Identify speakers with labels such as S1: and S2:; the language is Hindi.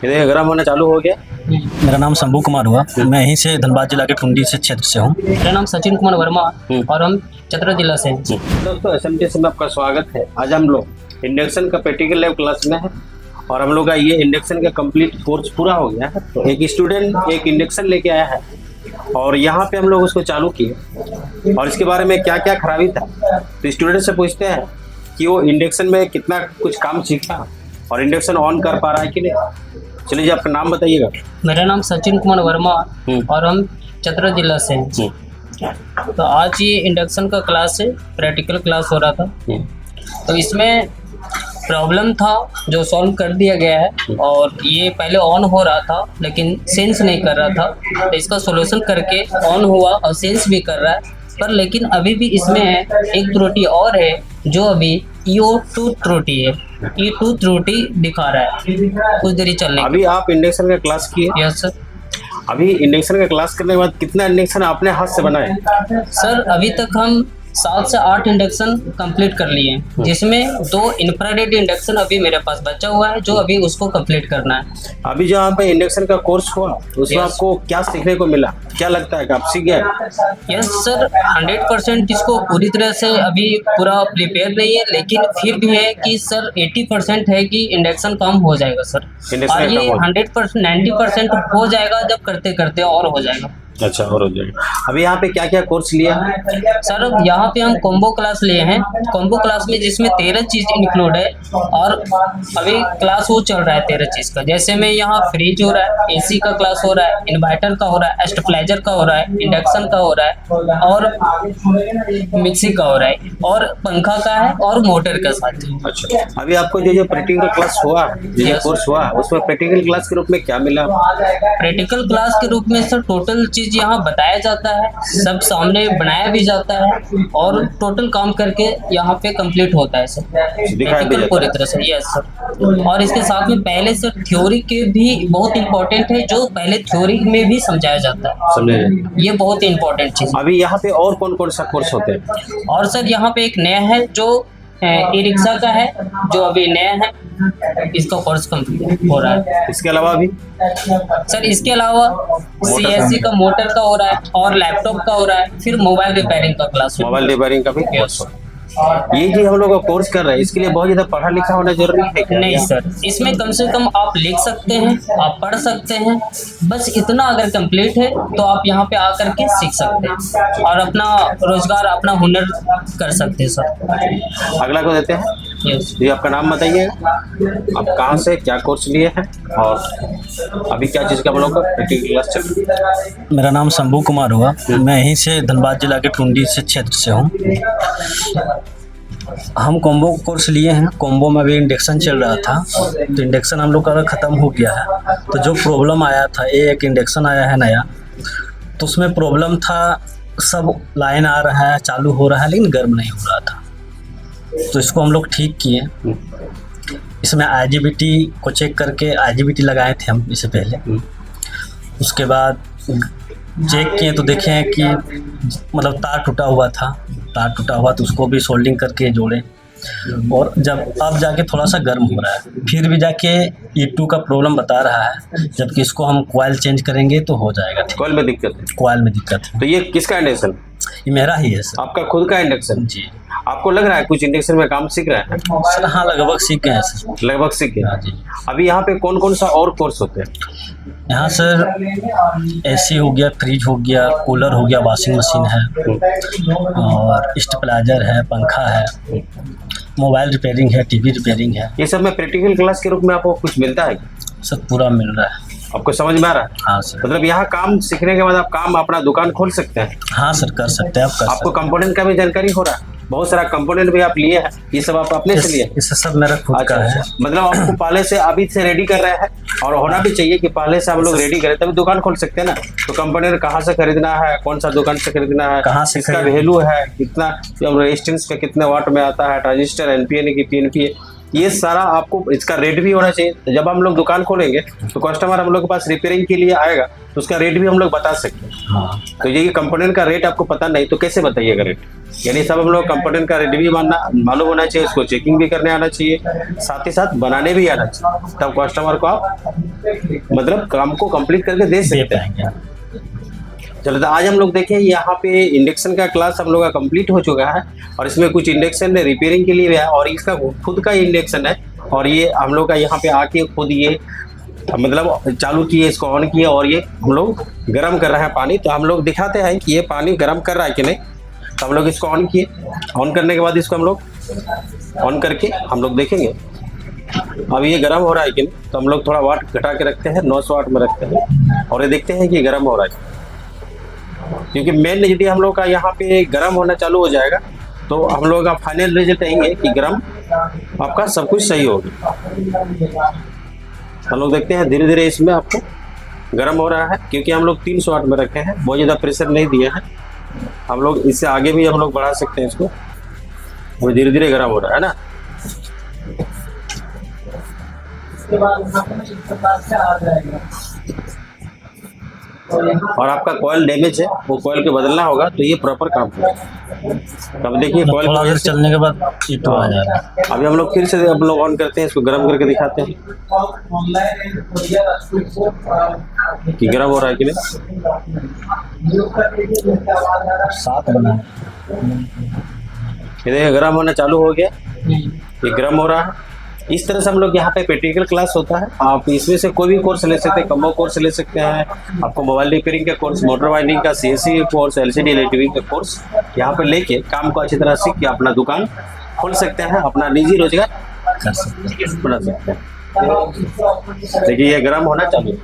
S1: ये गर्म होना चालू हो गया।
S2: मेरा नाम शंभू कुमार हुआ। मैं यहीं से धनबाद जिला के टुंडी से क्षेत्र से हूँ।
S3: मेरा नाम सचिन कुमार वर्मा और हम चतरा जिला से हैं।
S1: दोस्तों एसएमटीसी में आपका स्वागत है। आज हम लोग इंडक्शन का प्रैक्टिकल लैब क्लास में है और हम लोग का ये इंडक्शन का कंप्लीट कोर्स पूरा हो गया है। तो एक स्टूडेंट एक इंडक्शन लेके आया है और यहाँ पे हम लोग उसको चालू किए और इसके बारे में क्या क्या खराबी था तो स्टूडेंट से पूछते हैं कि वो इंडक्शन में कितना कुछ काम सीखा और इंडक्शन ऑन कर पा रहा है कि नहीं। चलिए जी, आपका नाम बताइएगा।
S3: मेरा नाम सचिन कुमार वर्मा और हम चतरा जिला से हैं। तो आज ये इंडक्शन का क्लास है, प्रैक्टिकल क्लास हो रहा था। तो इसमें प्रॉब्लम था जो सॉल्व कर दिया गया है और ये पहले ऑन हो रहा था लेकिन सेंस नहीं कर रहा था। तो इसका सॉल्यूशन करके ऑन हुआ और सेंस भी कर रहा है। पर लेकिन अभी भी इसमें एक त्रुटि और है जो अभी EO2 त्रुटि है। E2 त्रुटि दिखा रहा है कुछ देरी चलने के।
S1: अभी आप इंडक्शन का क्लास किए?
S3: Yes sir.
S1: अभी इंडक्शन का क्लास करने के बाद कितना इंडक्शन आपने हाथ से बनाए?
S3: सर अभी तक हम 7 से 8 इंडक्शन कंप्लीट कर लिए हैं, जिसमें 2 इंफ्रारेड इंडक्शन अभी मेरे पास बचा हुआ है जो अभी उसको कंप्लीट करना है।
S1: अभी जो यहाँ पे इंडक्शन का कोर्स हुआ उसमें
S3: Yes.
S1: आपको क्या सीखने को मिला? क्या लगता है कि आप सीख गए?
S3: यस सर, 100% इसको पूरी तरह से अभी पूरा प्रिपेयर नहीं है, लेकिन फिर भी है कि सर 80% है कि इंडक्शन काम हो जाएगा सर।
S1: Induction
S3: और ये
S1: काम हो
S3: 100% 90% हो जाएगा जब करते करते और हो जाएगा।
S1: अच्छा, और हो जाएगा। अभी यहाँ पे क्या क्या कोर्स लिया?
S3: सर यहाँ पे हम कॉम्बो क्लास लिए हैं। कॉम्बो क्लास में जिसमें 13 चीज इंक्लूड है और अभी क्लास वो चल रहा है 13 चीज का। जैसे में यहाँ फ्रिज हो रहा है, AC का क्लास हो रहा है, इन्वर्टर का हो रहा है, स्टेबलाइजर का हो रहा है, इंडक्शन का हो रहा है और मिक्सी का हो रहा है और पंखा का है और मोटर का साथ है।
S1: अच्छा, अभी आपको जो प्रैक्टिकल क्लास हुआ, जो कोर्स हुआ, उसमें प्रैक्टिकल क्लास के रूप में क्या मिला?
S3: प्रैक्टिकल क्लास के रूप में सर टोटल चीज यहाँ बताया जाता है, सब सामने बनाया भी जाता है और टोटल काम करके यहाँ पे कंप्लीट होता है सर प्रैक्टिकल पूरी तरह से। Yes sir. और इसके साथ में पहले से थ्योरी के भी बहुत इंपॉर्टेंट है जो पहले थ्योरी में भी समझाया जाता है।
S1: समझे?
S3: ये बहुत इंपॉर्टेंट चीज।
S1: अभी यहाँ पे और कौन कौन सा कोर्स होते हैं?
S3: और सर यहाँ पे एक नया है जो ई रिक्शा का है जो अभी नया है, इसका कोर्स कंप्लीट हो रहा है।
S1: इसके अलावा भी
S3: सर इसके अलावा CSC का मोटर का हो रहा है और लैपटॉप का हो रहा है, फिर मोबाइल रिपेयरिंग का क्लास हो
S1: मोबाइल रिपेयरिंग का भी कोर्स हो। ये जो हम लोग का कोर्स कर रहे हैं इसके लिए बहुत ज्यादा पढ़ा लिखा होना जरूरी है क्या?
S3: नहीं सर, इसमें कम से कम आप लिख सकते हैं, आप पढ़ सकते हैं, बस इतना अगर कंप्लीट है तो आप यहाँ पे आकर के सीख सकते हैं और अपना रोजगार, अपना हुनर कर सकते हैं सर।
S1: अगला को देते हैं।
S3: यस।
S1: जी, आपका नाम बताइए, आप कहाँ से क्या कोर्स लिए हैं और अभी क्या चीज़ का हम लोग का प्रैक्टिकल क्लास चल रही है?
S2: मेरा नाम शंभू कुमार हुआ। मैं यहीं से धनबाद जिला के टुंडी से क्षेत्र से हूँ। हम कॉम्बो कोर्स लिए हैं। कॉम्बो में भी इंडक्शन चल रहा था तो इंडक्शन हम लोग का ख़त्म हो गया है। तो जो प्रॉब्लम आया था, एक इंडक्शन आया है नया, तो उसमें प्रॉब्लम था सब लाइन आ रहा है, चालू हो रहा है लेकिन गर्म नहीं हो रहा था। तो इसको हम लोग ठीक किए। इसमें IGBT को चेक करके IGBT लगाए थे हम इससे पहले। उसके बाद चेक किए तो देखें कि मतलब तार टूटा हुआ था। तार टूटा हुआ तो उसको भी सोल्डिंग करके जोड़े और जब अब जाके थोड़ा सा गर्म हो रहा है। फिर भी जाके E2 का प्रॉब्लम बता रहा है, जबकि इसको हम कॉइल चेंज करेंगे तो हो जाएगा ठीक।
S1: कॉइल में दिक्कत है?
S2: कॉइल में दिक्कत है।
S1: तो ये किसका इंडक्शन?
S2: ये मेरा ही है सर।
S1: आपका खुद का इंडक्शन?
S2: जी
S1: आपको लग रहा है कुछ इंडक्शन में काम सीख रहा है?
S2: सर, हाँ लगभग सीख गए हैं सर।
S1: लगभग सीख गया।
S2: हाँ जी।
S1: अभी यहाँ पे कौन कौन सा और कोर्स होते हैं?
S2: यहाँ सर AC हो गया, फ्रिज हो गया, कूलर हो गया, वॉशिंग मशीन है और स्टेबलाइजर है, पंखा है, मोबाइल रिपेयरिंग है, TV रिपेयरिंग है।
S1: ये सब में प्रैक्टिकल क्लास के रूप में आपको कुछ मिलता है?
S2: सब पूरा मिल रहा है।
S1: आपको समझ में आ रहा है?
S2: हाँ सर।
S1: मतलब यहाँ काम सीखने के बाद आप काम अपना दुकान खोल सकते हैं?
S2: हाँ सर, कर सकते हैं आप। कर
S1: आपको कंपोनेंट का भी जानकारी हो रहा है? बहुत सारा कंपोनेंट भी आप लिए हैं, ये सब आप अपने से लिए?
S2: इससे सब मेरा खुद का है।
S1: मतलब आपको पहले से अभी से रेडी कर रहे हैं और होना भी चाहिए कि पहले से हम लोग रेडी करें तभी दुकान खोल सकते हैं ना। तो कंपोनेंट कहाँ से खरीदना है, कौन सा दुकान से खरीदना है,
S2: कहाँ से
S1: इसका वैल्यू है, कितना रेजिस्टेंस का कितने वाट में आता है, ट्रांजिस्टर NPN की PNP, ये सारा आपको इसका रेट भी होना चाहिए। तो जब हम लोग दुकान खोलेंगे तो कस्टमर हम लोग के पास रिपेयरिंग के लिए आएगा तो उसका रेट भी हम लोग बता सकते हैं।
S2: हाँ।
S1: तो ये कंपोनेंट का रेट आपको पता नहीं तो कैसे बताइएगा रेट? यानी सब हम लोग कंपोनेंट का रेडी भी मालूम होना चाहिए, उसको चेकिंग भी करने आना चाहिए, साथ ही साथ बनाने भी आना चाहिए, तब कस्टमर को आप मतलब काम को कंप्लीट करके दे सकते हैं। चलो तो आज हम लोग देखें यहाँ पे इंडक्शन का क्लास हम लोग का कंप्लीट हो चुका है और इसमें कुछ इंडक्शन रिपेयरिंग के लिए भी है और इसका खुद का इंडक्शन है और ये हम लोग का यहाँ पे आके खुद ये मतलब चालू किए, इसको ऑन किए और ये हम लोग गर्म कर रहे हैं पानी। तो हम लोग दिखाते हैं कि ये पानी गर्म कर रहा है कि नहीं। तो हम लोग इसको ऑन किए, ऑन करने के बाद इसको हम लोग ऑन करके हम लोग देखेंगे अब ये गर्म हो रहा है कि नहीं। तो हम लोग थोड़ा वाट घटा के रखते हैं, 900 वाट में रखते हैं और ये देखते हैं कि गर्म हो रहा है, क्योंकि मेन यदि हम लोग का यहाँ पे गर्म होना चालू हो जाएगा तो हम लोग का फाइनल रिजल्ट यही है कि गर्म आपका सब कुछ सही होगा। हम लोग देखते हैं धीरे धीरे इसमें आपको गर्म हो रहा है, क्योंकि हम लोग 300 वाट में रखे हैं, बहुत ज़्यादा प्रेशर नहीं दिया है। हम लोग इससे आगे भी हम लोग बढ़ा सकते हैं इसको, वो धीरे धीरे गर्म हो रहा है ना। और आपका कॉइल डैमेज है, वो कॉइल के बदलना होगा तो ये प्रॉपर काम करेगा। अब देखिए कॉइल
S2: थोड़ा देर चलने के बाद ईटो आ जा रहा है।
S1: अभी हम लोग फिर से हम लोग ऑन करते हैं, इसको गर्म करके दिखाते हैं कि गर्म हो रहा है कि नहीं।
S2: 7 बना
S1: ये देखिए गर्म होना चालू हो गया, ये गर्म हो रहा है। इस तरह से हम लोग यहाँ पे प्रैक्टिकल क्लास होता है। आप इसमें से कोई भी कोर्स ले सकते हैं, कम्बो कोर्स ले सकते हैं, आपको मोबाइल रिपेयरिंग का कोर्स, मोटर वाइंडिंग का, CSC कोर्स, LCD इलेक्ट्रिक का कोर्स यहाँ पे लेके काम को अच्छी तरह सीख के अपना दुकान खोल सकते हैं, अपना निजी रोजगार
S2: कर सकते हैं।
S1: बना सकते हैं। देखिए ये गर्म होना चालू है।